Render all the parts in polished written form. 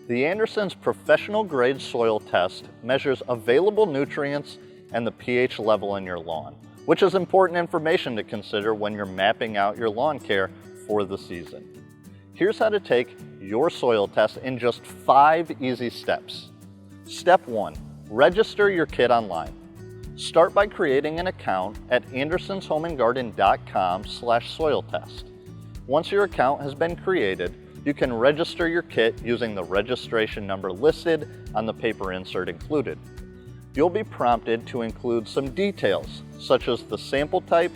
The Anderson's professional grade soil test measures available nutrients and the pH level in your lawn, which is important information to consider when you're mapping out your lawn care for the season. Here's how to take your soil test in just 5 easy steps. Step 1, register your kit online. Start by creating an account at andersonshomeandgarden.com/soil test. Once your account has been created, you can register your kit using the registration number listed on the paper insert included. You'll be prompted to include some details, such as the sample type,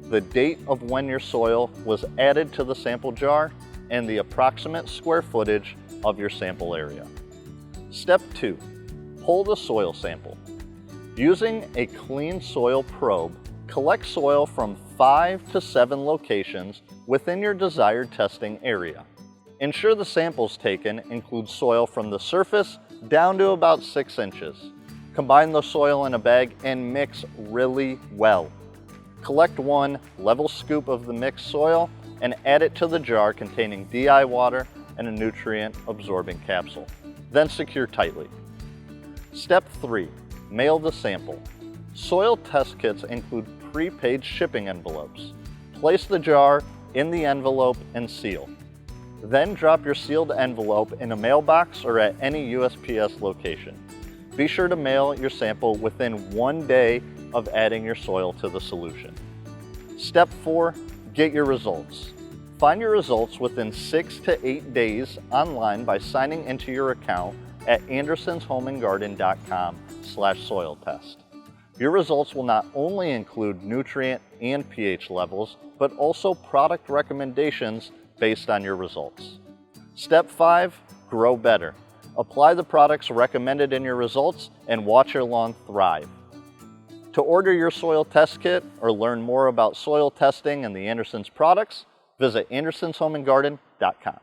the date of when your soil was added to the sample jar, and the approximate square footage of your sample area. Step 2, pull the soil sample. Using a clean soil probe, collect soil from 5 to 7 locations within your desired testing area. Ensure the samples taken include soil from the surface down to about 6 inches. Combine the soil in a bag and mix really well. Collect 1 level scoop of the mixed soil and add it to the jar containing DI water and a nutrient absorbing capsule. Then secure tightly. Step 3, mail the sample. Soil test kits include prepaid shipping envelopes. Place the jar in the envelope and seal. Then drop your sealed envelope in a mailbox or at any USPS location. Be sure to mail your sample within 1 day of adding your soil to the solution. Step 4, get your results. Find your results within 6 to 8 days online by signing into your account at andersonshomeandgarden.com/soil test. Your results will not only include nutrient and pH levels, but also product recommendations based on your results. Step 5, grow better. Apply the products recommended in your results and watch your lawn thrive. To order your soil test kit or learn more about soil testing and the Andersons products, visit andersonshomeandgarden.com.